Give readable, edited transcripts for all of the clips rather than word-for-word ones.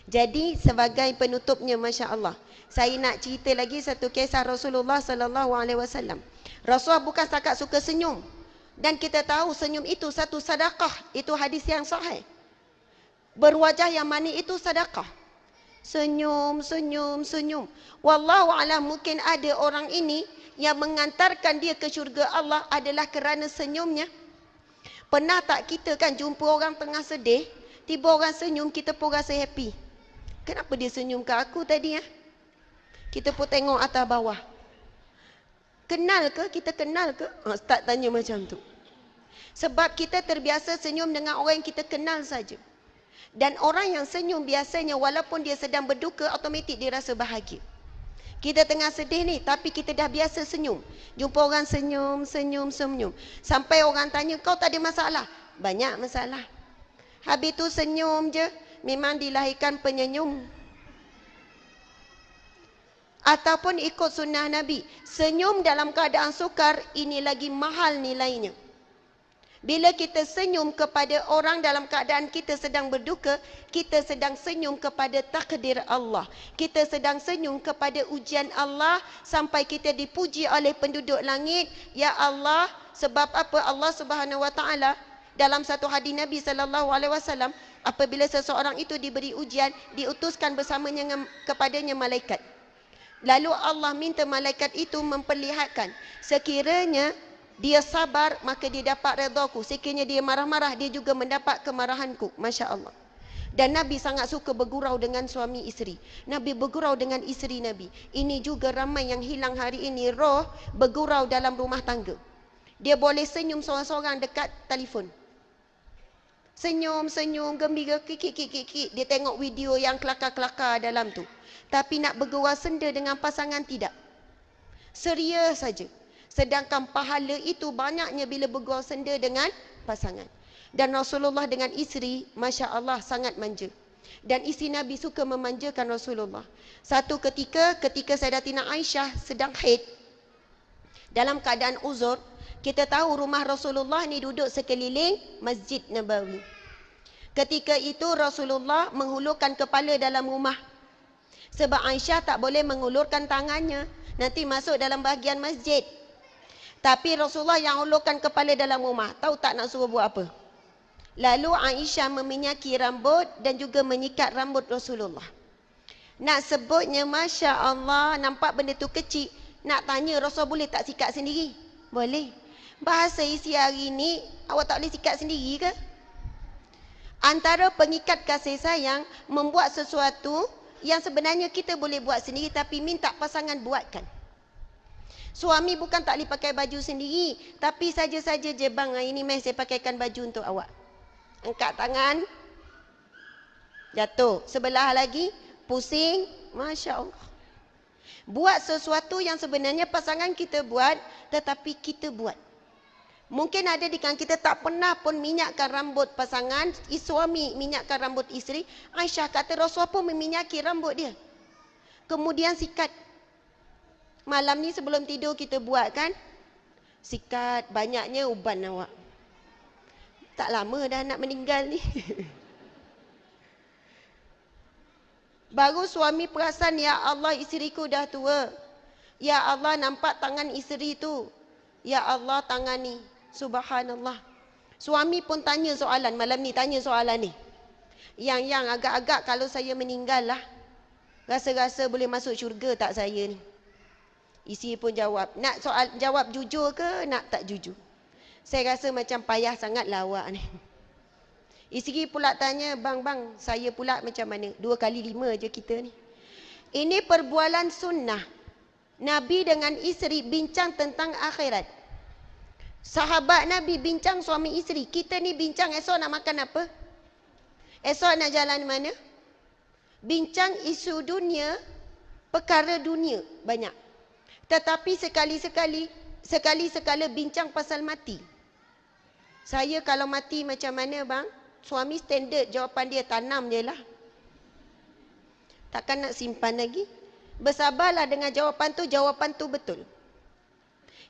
Jadi sebagai penutupnya, Masya Allah, saya nak cerita lagi satu kisah Rasulullah sallallahu alaihi wasallam. Rasulullah bukan setakat suka senyum, dan kita tahu senyum itu satu sedekah. Itu hadis yang sahih. Berwajah yang manis itu sedekah. Senyum, senyum, senyum. Wallahu alam, mungkin ada orang ini yang mengantarkan dia ke syurga Allah adalah kerana senyumnya. Pernah tak kita kan jumpa orang tengah sedih, tiba orang senyum, kita pun rasa happy. Kenapa dia senyum ke aku tadi ya? Kita pun tengok atas bawah. Kenal ke? Kita kenal ke? Start tanya macam tu. Sebab kita terbiasa senyum dengan orang yang kita kenal saja. Dan orang yang senyum biasanya walaupun dia sedang berduka, automatik dia rasa bahagia. Kita tengah sedih ni, tapi kita dah biasa senyum. Jumpa orang senyum, senyum, senyum. Sampai orang tanya, kau tak ada masalah? Banyak masalah. Habis tu senyum je. Memang dilahirkan penyenyum. Ataupun ikut sunnah Nabi, senyum dalam keadaan sukar, ini lagi mahal nilainya. Bila kita senyum kepada orang dalam keadaan kita sedang berduka, kita sedang senyum kepada takdir Allah. Kita sedang senyum kepada ujian Allah sampai kita dipuji oleh penduduk langit. Ya Allah, sebab apa? Allah Subhanahu Wa Taala dalam satu hadis Nabi sallallahu alaihi wasallam, apabila seseorang itu diberi ujian, diutuskan bersamanya kepadanya malaikat. Lalu Allah minta malaikat itu memperlihatkan, sekiranya dia sabar, maka dia dapat redaku. Sekiranya dia marah-marah, dia juga mendapat kemarahanku. Masya Allah. Dan Nabi sangat suka bergurau dengan suami isteri. Nabi bergurau dengan isteri Nabi. Ini juga ramai yang hilang hari ini, roh bergurau dalam rumah tangga. Dia boleh senyum seorang-seorang dekat telefon. Senyum, senyum, gembira, kikik. Dia tengok video yang kelakar-kelakar dalam tu. Tapi nak bergurau senda dengan pasangan, tidak. Serius saja. Sedangkan pahala itu banyaknya bila bergurau senda dengan pasangan. Dan Rasulullah dengan isteri, Masya Allah, sangat manja. Dan isteri Nabi suka memanjakan Rasulullah. Satu ketika Sayyidatina Aisyah sedang haid, dalam keadaan uzur, kita tahu rumah Rasulullah ni duduk sekeliling Masjid Nabawi. Ketika itu Rasulullah menghulurkan kepala dalam rumah. Sebab Aisyah tak boleh mengulurkan tangannya, nanti masuk dalam bahagian masjid. Tapi Rasulullah yang hulurkan kepala dalam rumah. Tahu tak nak suruh buat apa? Lalu Aisyah meminyaki rambut dan juga menyikat rambut Rasulullah. Nak sebutnya, Masya Allah, nampak benda tu kecil. Nak tanya, Rasul boleh tak sikat sendiri? Boleh. Bahasa isi hari ni, awak tak boleh sikat sendiri ke? Antara pengikat kasih sayang, membuat sesuatu yang sebenarnya kita boleh buat sendiri, tapi minta pasangan buatkan. Suami bukan tak boleh pakai baju sendiri, tapi saja-saja je, bang, ini mai saya pakaikan baju untuk awak. Angkat tangan, jatuh. Sebelah lagi, pusing. Masya Allah. Buat sesuatu yang sebenarnya pasangan kita buat, tetapi kita buat. Mungkin ada di kalangan kita tak pernah pun minyakkan rambut pasangan, suami minyakkan rambut isteri. Aisyah kata Rasulullah pun meminyaki rambut dia. Kemudian sikat. Malam ni sebelum tidur kita buat kan? Sikat, banyaknya uban awak. Tak lama dah nak meninggal ni. Baru suami perasan, ya Allah, isteriku dah tua. Ya Allah, nampak tangan isteri tu. Ya Allah, tangan ni. Subhanallah. Suami pun tanya soalan, malam ni tanya soalan ni. Yang agak-agak kalau saya meninggal lah, rasa-rasa boleh masuk syurga tak saya ni? Isteri pun jawab, nak soal jawab jujur ke nak tak jujur? Saya rasa macam payah sangat lah awak ni. Isteri pula tanya, bang, saya pula macam mana? 2 kali 5 je kita ni. Ini perbualan sunnah. Nabi dengan isteri bincang tentang akhirat. Sahabat Nabi bincang suami isteri. Kita ni bincang esok nak makan apa? Esok nak jalan mana? Bincang isu dunia, perkara dunia banyak. Tetapi sekali-sekala bincang pasal mati. Saya kalau mati macam mana bang? Suami standard jawapan dia, tanam je lah. Takkan nak simpan lagi. Bersabarlah dengan jawapan tu betul.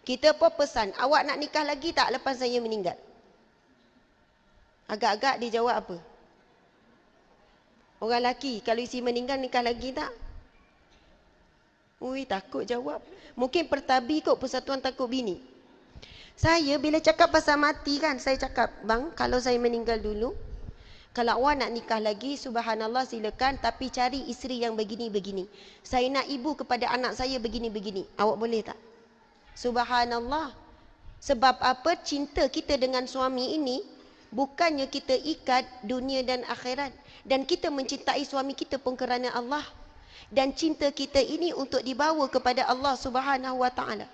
Kita pun pesan, awak nak nikah lagi tak lepas saya meninggal? Agak-agak dia jawab apa? Orang lelaki, kalau isteri meninggal nikah lagi tak? Ui, takut jawab. Mungkin pertabi kot Persatuan Takut Bini. Saya bila cakap pasal mati kan, saya cakap, bang, kalau saya meninggal dulu, kalau awak nak nikah lagi, subhanallah silakan, tapi cari isteri yang begini-begini. Saya nak ibu kepada anak saya begini-begini. Awak boleh tak? Subhanallah. Sebab apa? Cinta kita dengan suami ini, bukannya kita ikat dunia dan akhirat. Dan kita mencintai suami kita pun kerana Allah. Dan cinta kita ini untuk dibawa kepada Allah Subhanahu Wa Taala.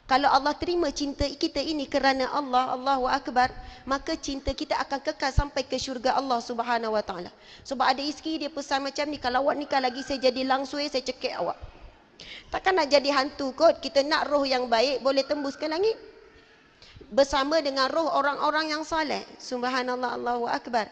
Kalau Allah terima cinta kita ini kerana Allah, Allahu Akbar, maka cinta kita akan kekal sampai ke syurga Allah Subhanahu Wa Taala. Sebab ada isteri dia pesan macam ni, kalau awak nikah lagi saya jadi langsui, saya cekik awak. Takkan nak jadi hantu kot. Kita nak roh yang baik boleh tembus ke langit bersama dengan roh orang-orang yang soleh. Subhanallah, Allahu Akbar.